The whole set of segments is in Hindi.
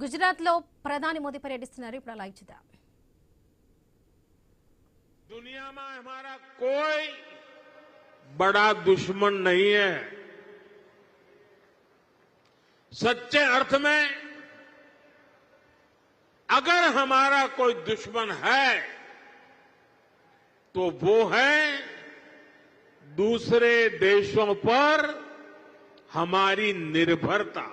గుజరాత్ లో ప్రధాని మోదీ పర్యటిస్తున్నారు. ఇప్పుడు లైవ్ చూద్దాం. दुनिया में हमारा कोई बड़ा दुश्मन नहीं है. सच्चे अर्थ में अगर हमारा कोई दुश्मन है तो वो है दूसरे देशों पर हमारी निर्भरता.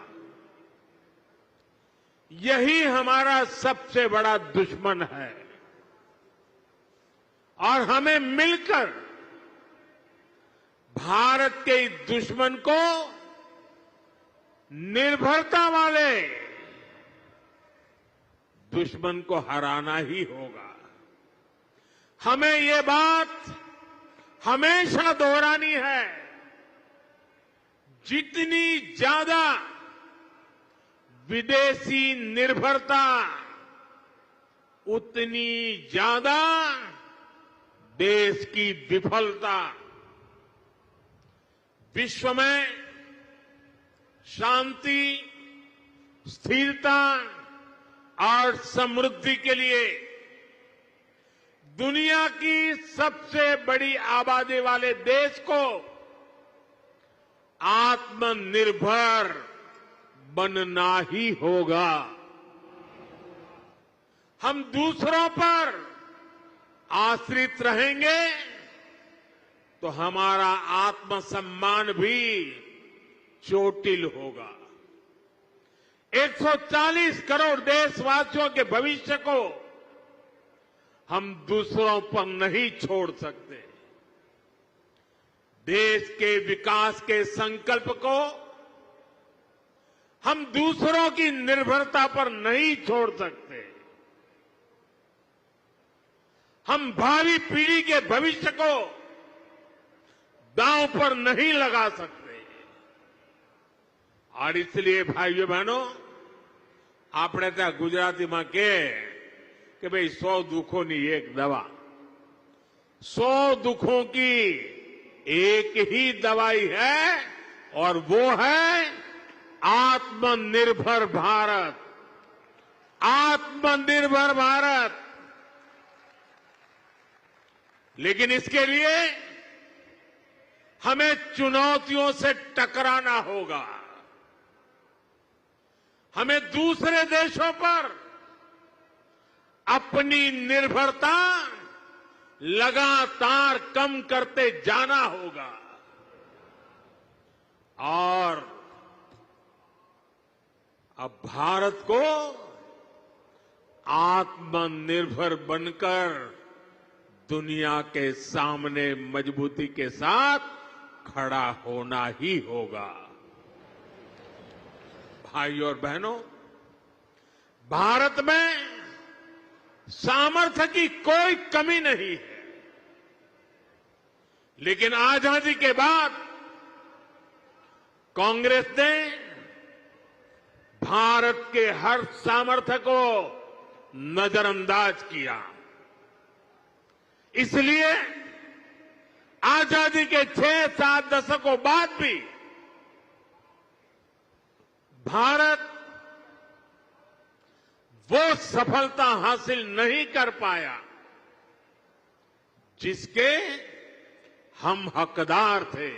यही हमारा सबसे बड़ा दुश्मन है और हमें मिलकर भारत के इस दुश्मन को निर्भरता वाले दुश्मन को हराना ही होगा. हमें ये बात हमेशा दोहरानी है. जितनी ज्यादा विदेशी निर्भरता उतनी ज्यादा देश की विफलता. विश्व में शांति, स्थिरता और समृद्धि के लिए दुनिया की सबसे बड़ी आबादी वाले देश को आत्मनिर्भर बनना ही होगा. हम दूसरों पर आश्रित रहेंगे तो हमारा आत्मसम्मान भी चोटिल होगा. 140 करोड़ देशवासियों के भविष्य को हम दूसरों पर नहीं छोड़ सकते. देश के विकास के संकल्प को हम दूसरों की निर्भरता पर नहीं छोड़ सकते. हम भावी पीढ़ी के भविष्य को दांव पर नहीं लगा सकते. और इसलिए भाइयों बहनों, આપણે ત્યાં ગુજરાતીમાં કહે કે ભાઈ 100 દુઃખોની એક દવા. 100 दुखों की एक ही दवाई है और वो है आत्मनिर्भर भारत. आत्मनिर्भर भारत. लेकिन इसके लिए हमें चुनौतियों से टकराना होगा. हमें दूसरे देशों पर अपनी निर्भरता लगातार कम करते जाना होगा. और अब भारत को आत्मनिर्भर बनकर दुनिया के सामने मजबूती के साथ खड़ा होना ही होगा. भाइयों और बहनों, भारत में सामर्थ्य की कोई कमी नहीं है. लेकिन आजादी के बाद कांग्रेस ने भारत के हर सामर्थ्य को नजरअंदाज किया. इसलिए आजादी के 6-7 दशकों बाद भी भारत वो सफलता हासिल नहीं कर पाया जिसके हम हकदार थे.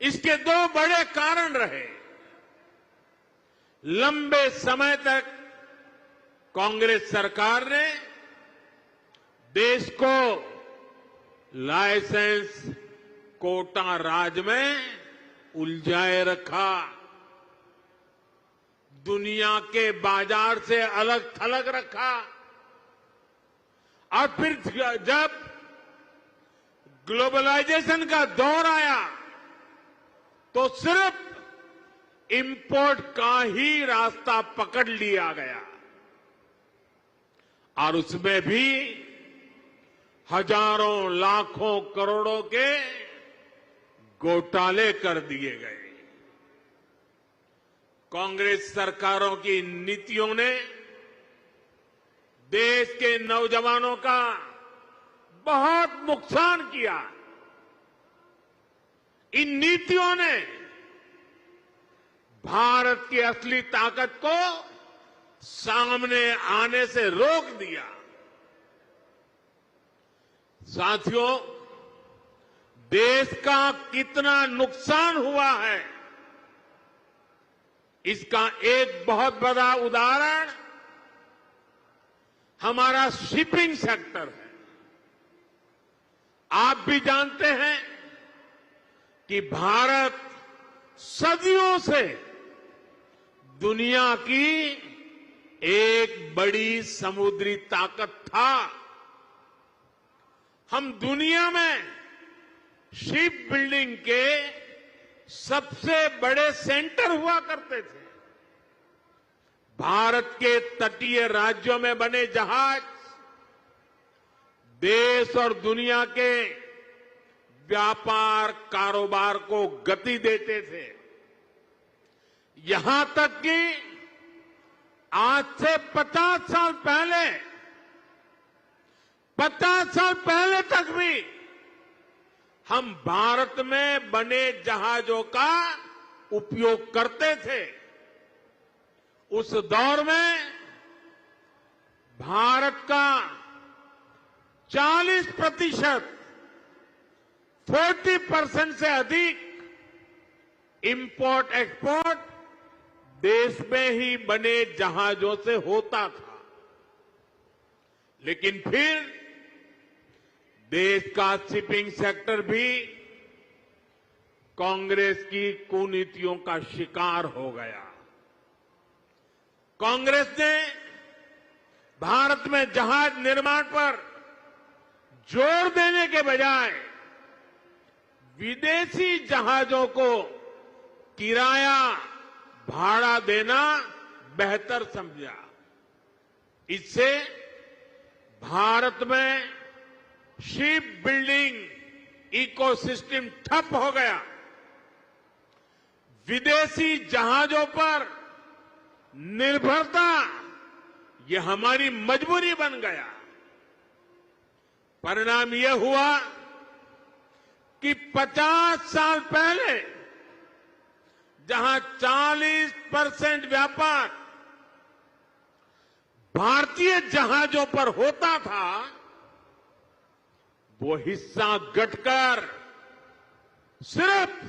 इसके 2 बड़े कारण रहे. लंबे समय तक कांग्रेस सरकार ने देश को लाइसेंस कोटा राज में उलझाए रखा. दुनिया के बाजार से अलग थलग रखा. और फिर जब ग्लोबलाइजेशन का दौर आया तो सिर्फ इंपोर्ट का ही रास्ता पकड़ लिया गया. और उसमें भी हजारों लाखों करोड़ों के घोटाले कर दिए गए. कांग्रेस सरकारों की नीतियों ने देश के नौजवानों का बहुत नुकसान किया. इन नीतियों ने भारत की असली ताकत को सामने आने से रोक दिया। साथियों, देश का कितना नुकसान हुआ है, इसका एक बहुत बड़ा उदाहरण हमारा शिपिंग सेक्टर है। आप भी जानते हैं कि भारत सदियों से दुनिया की एक बड़ी समुद्री ताकत था। हम दुनिया में शिप बिल्डिंग के सबसे बड़े सेंटर हुआ करते थे। भारत के तटीय राज्यों में बने जहाज देश और दुनिया के व्यापार कारोबार को गति देते थे। यहां तक कि आज से 50 साल पहले तक भी हम भारत में बने जहाजों का उपयोग करते थे। उस दौर में भारत का 40% से अधिक इंपोर्ट एक्सपोर्ट देश में ही बने जहाजों से होता था। लेकिन फिर देश का शिपिंग सेक्टर भी कांग्रेस की कुनीतियों का शिकार हो गया। कांग्रेस ने भारत में जहाज निर्माण पर जोर देने के बजाय विदेशी जहाजों को किराया भाड़ा देना बेहतर समझा। इससे भारत में शिप बिल्डिंग इकोसिस्टम ठप हो गया। विदेशी जहाजों पर निर्भरता ये हमारी मजबूरी बन गया। परिणाम यह हुआ कि 50 साल पहले जहां 40% व्यापार भारतीय जहाजों पर होता था, वो हिस्सा घटकर सिर्फ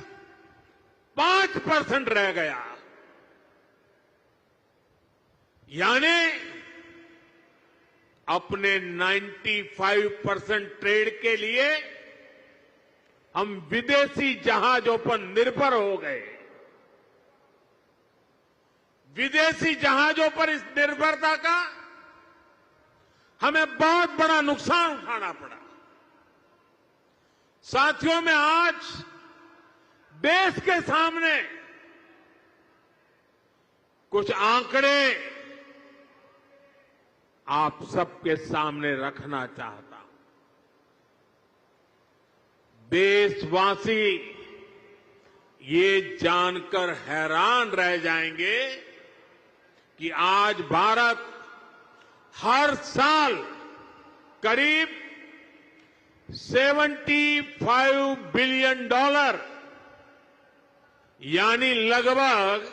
5% रह गया। यानी अपने 95% ट्रेड के लिए हम विदेशी जहाजों पर निर्भर हो गए। विदेशी जहाजों पर इस निर्भरता का हमें बहुत बड़ा नुकसान उठाना पड़ा। साथियों, में आज देश के सामने कुछ आंकड़े आप सबके सामने रखना चाहता हूं। देशवासी ये जानकर हैरान रह जाएंगे कि आज भारत हर साल करीब $75 बिलियन यानी लगभग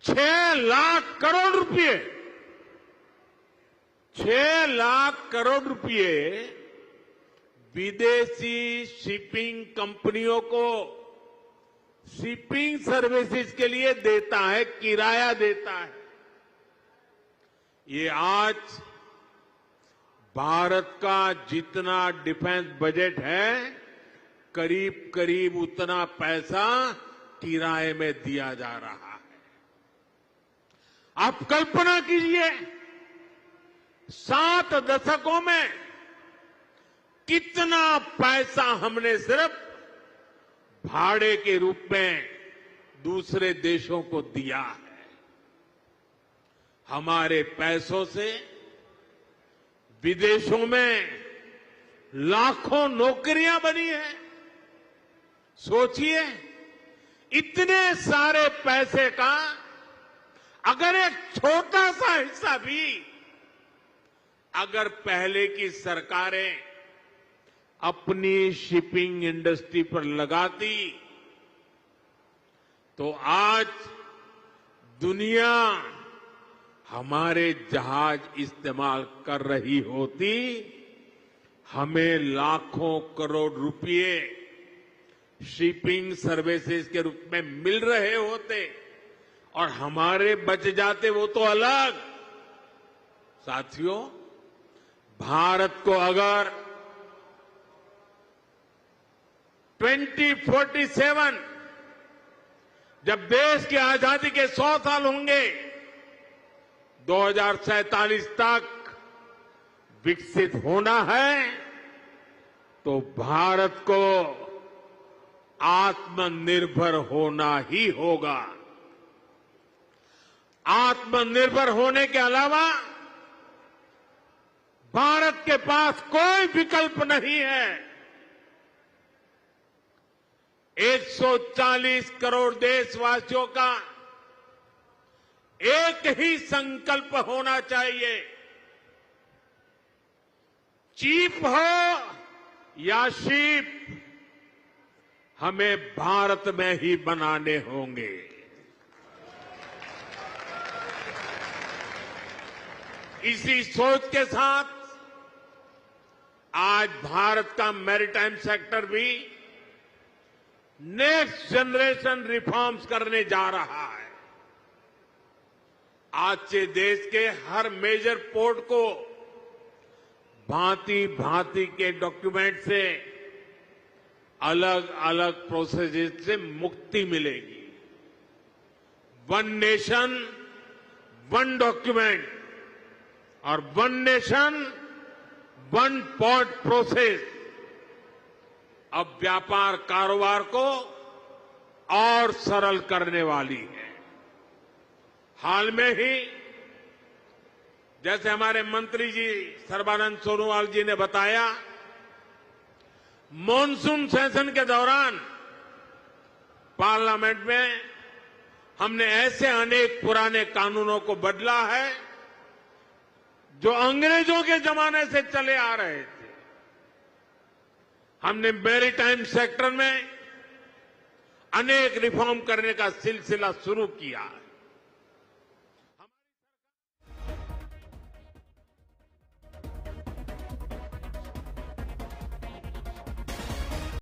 6 लाख करोड़ रुपए 6 लाख करोड़ रुपए विदेशी शिपिंग कंपनियों को शिपिंग सर्विसेज के लिए देता है, किराया देता है। ये आज भारत का जितना डिफेंस बजट है, करीब करीब उतना पैसा किराए में दिया जा रहा है। आप कल्पना कीजिए 7 दशकों में कितना पैसा हमने सिर्फ भाड़े के रूप में दूसरे देशों को दिया है। हमारे पैसों से विदेशों में लाखों नौकरियां बनी हैं। सोचिए, इतने सारे पैसे का अगर एक छोटा सा हिस्सा भी अगर पहले की सरकारें अपनी शिपिंग इंडस्ट्री पर लगाती तो आज दुनिया हमारे जहाज इस्तेमाल कर रही होती, हमें लाखों करोड़ रुपए शिपिंग सर्विसेज के रूप में मिल रहे होते और हमारे बच जाते वो तो अलग। साथियों, भारत को अगर 2047 जब देश की आजादी के 100 साल होंगे, 2047 तक विकसित होना है, तो भारत को आत्मनिर्भर होना ही होगा। आत्मनिर्भर होने के अलावा भारत के पास कोई विकल्प नहीं है। 140 करोड़ देशवासियों का एक ही संकल्प होना चाहिए, चीप हो या शीप, हमें भारत में ही बनाने होंगे। इसी सोच के साथ आज भारत का मैरीटाइम सेक्टर भी नेक्स्ट जनरेशन रिफॉर्म्स करने जा रहा है। आज से देश के हर मेजर पोर्ट को भांति भांति के डॉक्यूमेंट से, अलग अलग प्रोसेसेस से मुक्ति मिलेगी। वन नेशन वन डॉक्यूमेंट और one nation one port process अब व्यापार कारोबार को और सरल करने वाली है। हाल में ही जैसे हमारे मंत्री जी सर्बानंद सोनोवाल जी ने बताया, मॉनसून सेशन के दौरान पार्लियामेंट में हमने ऐसे अनेक पुराने कानूनों को बदला है जो अंग्रेजों के जमाने से चले आ रहे थे। हमने मैरीटाइम सेक्टर में अनेक रिफॉर्म करने का सिलसिला शुरू किया है।